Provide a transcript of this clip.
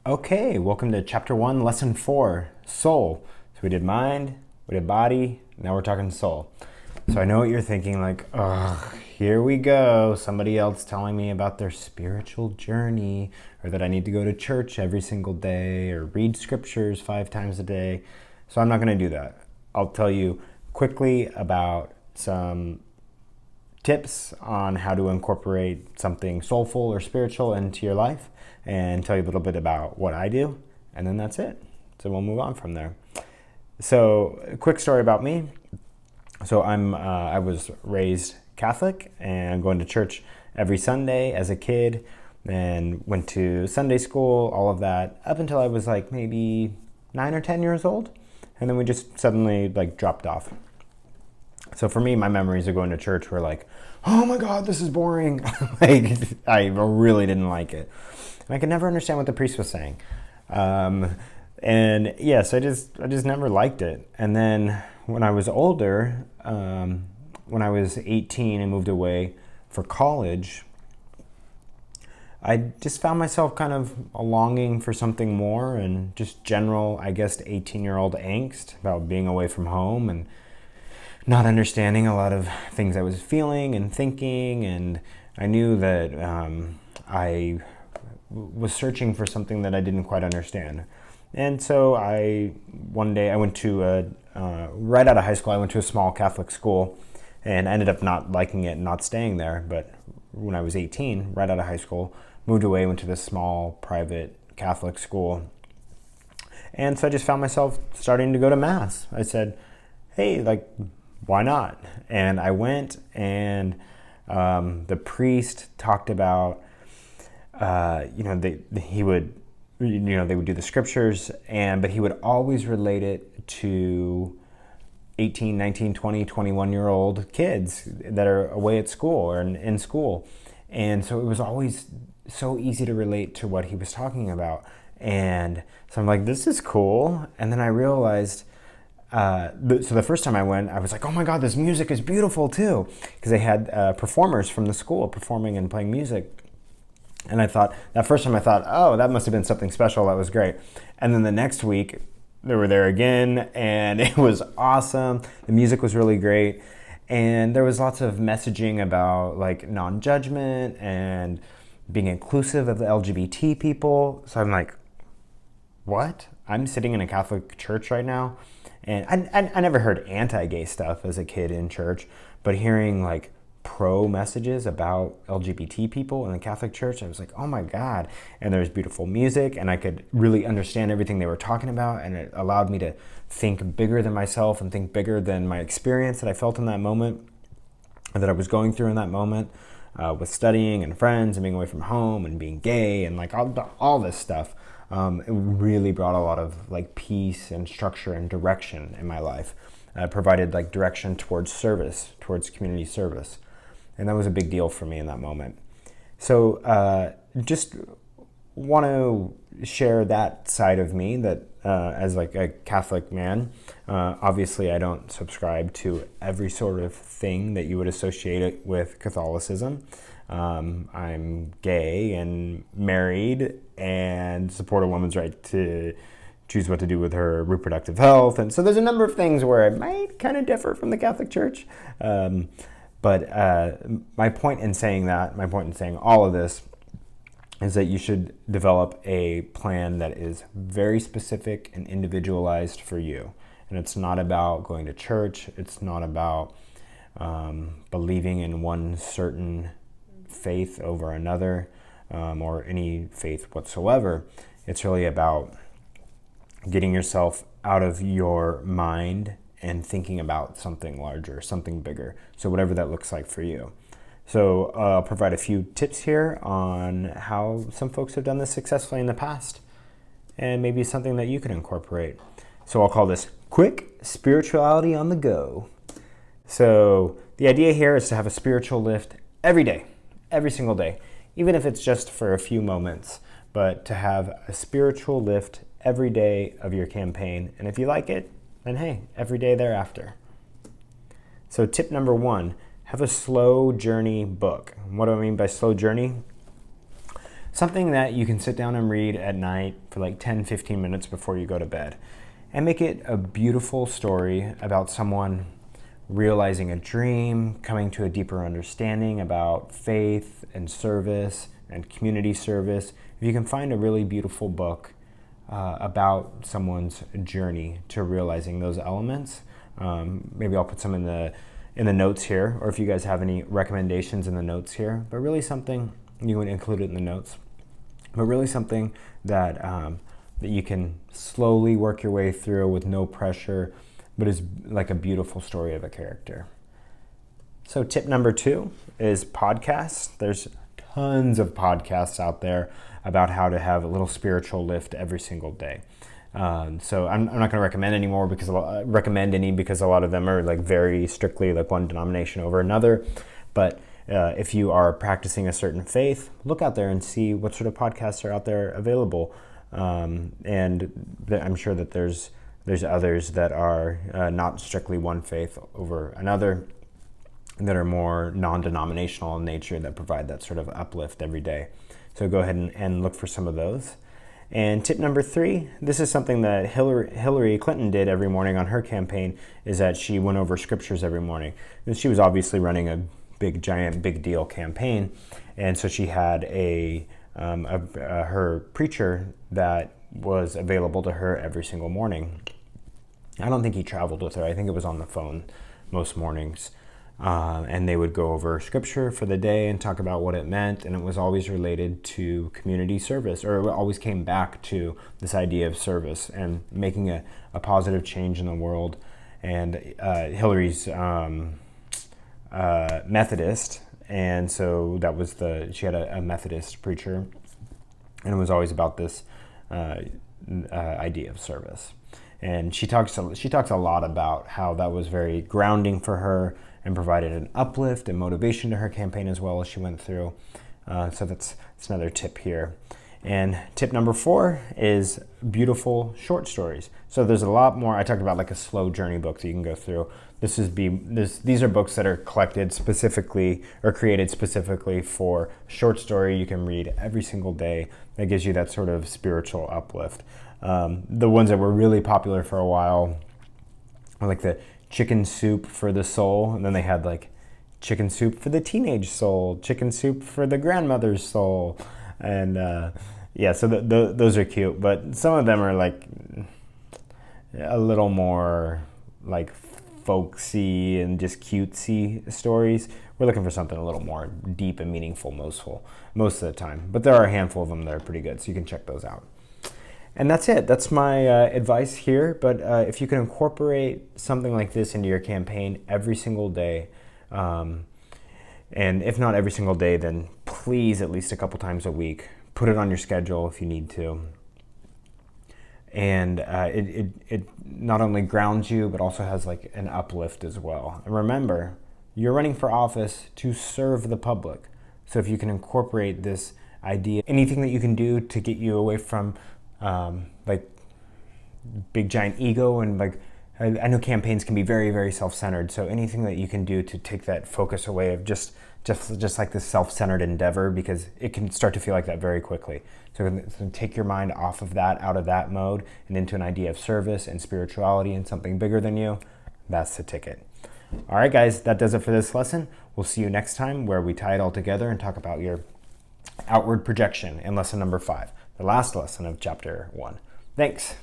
Okay, welcome to chapter 1, lesson 4, soul. So we did mind, we did body, now we're talking soul. So I know what you're thinking, like, ugh, here we go. Somebody else telling me about their spiritual journey, or that I need to go to church every single day, or read scriptures 5 times a day. So I'm not going to do that. I'll tell you quickly about some tips on how to incorporate something soulful or spiritual into your life and tell you a little bit about what I do, and then that's it. So we'll move on from there. So a quick story about me. So I was raised Catholic and going to church every Sunday as a kid, and went to Sunday school, all of that, up until I was like maybe 9 or 10 years old, and then we just suddenly like dropped off. So for me, my memories of going to church were like, oh my God, this is boring. Like, I really didn't like it. And I could never understand what the priest was saying. And yes, I just never liked it. And then when I was older, when I was 18 and moved away for college, I just found myself kind of longing for something more, and just general, I guess, 18-year-old angst about being away from home and not understanding a lot of things I was feeling and thinking. And I knew that I was searching for something that I didn't quite understand. And so one day I went to right out of high school, I went to a small Catholic school, and I ended up not liking it and not staying there. But when I was 18, right out of high school, moved away, went to this small private Catholic school. And so I just found myself starting to go to Mass. I said, hey, like, why not? And I went, and the priest talked about, they would do the scriptures, but he would always relate it to 18, 19, 20, 21-year-old kids that are away at school or in school. And so it was always so easy to relate to what he was talking about. And so I'm like, this is cool. And then I realized, so the first time I went, I was like, oh my God, this music is beautiful too. Because they had performers from the school performing and playing music. And that first time I thought, oh, that must have been something special. That was great. And then the next week, they were there again, and it was awesome. The music was really great. And there was lots of messaging about like non-judgment and being inclusive of the LGBT people. So I'm like, what? I'm sitting in a Catholic church right now. And I never heard anti-gay stuff as a kid in church, but hearing like pro messages about LGBT people in the Catholic Church, I was like, oh my God. And there's beautiful music, and I could really understand everything they were talking about, and it allowed me to think bigger than myself and think bigger than my experience that I felt in that moment, or that I was going through in that moment, with studying and friends and being away from home and being gay and like all this stuff. It really brought a lot of like peace and structure and direction in my life. Provided like direction towards service, towards community service. And that was a big deal for me in that moment. So just want to share that side of me, that as like a Catholic man, obviously I don't subscribe to every sort of thing that you would associate it with Catholicism. I'm gay and married and support a woman's right to choose what to do with her reproductive health. And so there's a number of things where I might kind of differ from the Catholic Church. But my point in saying all of this is that you should develop a plan that is very specific and individualized for you. And it's not about going to church. It's not about believing in one certain faith over another, or any faith whatsoever. It's really about getting yourself out of your mind and thinking about something larger, something bigger. So whatever that looks like for you. So I'll provide a few tips here on how some folks have done this successfully in the past, and maybe something that you can incorporate. So I'll call this quick spirituality on the go. So the idea here is to have a spiritual lift every day, every single day, even if it's just for a few moments, but to have a spiritual lift every day of your campaign. And if you like it, then hey, every day thereafter. So tip number 1, have a slow journey book. What do I mean by slow journey? Something that you can sit down and read at night for like 10-15 minutes before you go to bed, and make it a beautiful story about someone realizing a dream, coming to a deeper understanding about faith and service and community service. If you can find a really beautiful book about someone's journey to realizing those elements, maybe I'll put some in the notes here, or if you guys have any recommendations in the notes here, but really something, you would include it in the notes, but really something that that you can slowly work your way through with no pressure, but is like a beautiful story of a character. So tip number 2 is podcasts. There's tons of podcasts out there about how to have a little spiritual lift every single day. So I'm not going to recommend any more because a lot of them are like very strictly like one denomination over another. But if you are practicing a certain faith, look out there and see what sort of podcasts are out there available. And I'm sure that there's others that are not strictly one faith over another, that are more non-denominational in nature, that provide that sort of uplift every day. So go ahead and look for some of those. And tip number 3, this is something that Hillary Clinton did every morning on her campaign, is that she went over scriptures every morning. And she was obviously running a big deal campaign, and so she had her preacher that was available to her every single morning. I don't think he traveled with her. I think it was on the phone most mornings. And they would go over scripture for the day and talk about what it meant, and it was always related to community service, or it always came back to this idea of service and making a positive change in the world. And Hillary's Methodist, and so that was she had a Methodist preacher, and it was always about this idea of service. And she talks a lot about how that was very grounding for her and provided an uplift and motivation to her campaign as well as she went through. So that's another tip here. And tip number 4 is beautiful short stories. So there's a lot more. I talked about like a slow journey book that you can go through. These are books that are collected specifically or created specifically for short story you can read every single day that gives you that sort of spiritual uplift. The ones that were really popular for a while are like the Chicken Soup for the Soul, and then they had like Chicken Soup for the Teenage Soul, Chicken Soup for the Grandmother's Soul, and so those are cute, but some of them are like a little more like folksy and just cutesy stories. We're looking for something a little more deep and meaningful most of the time, but there are a handful of them that are pretty good, so you can check those out. And that's it. That's my advice here. But if you can incorporate something like this into your campaign every single day, and if not every single day, then please at least a couple times a week. Put it on your schedule if you need to. And it not only grounds you, but also has like an uplift as well. And remember, you're running for office to serve the public. So if you can incorporate this idea, anything that you can do to get you away from like big giant ego, and like I know campaigns can be very, very self-centered. So anything that you can do to take that focus away of just like this self-centered endeavor, because it can start to feel like that very quickly. So take your mind off of that, out of that mode, and into an idea of service and spirituality and something bigger than you. That's the ticket. All right, guys, that does it for this lesson. We'll see you next time, where we tie it all together and talk about your outward projection in lesson number 5. The last lesson of chapter 1. Thanks.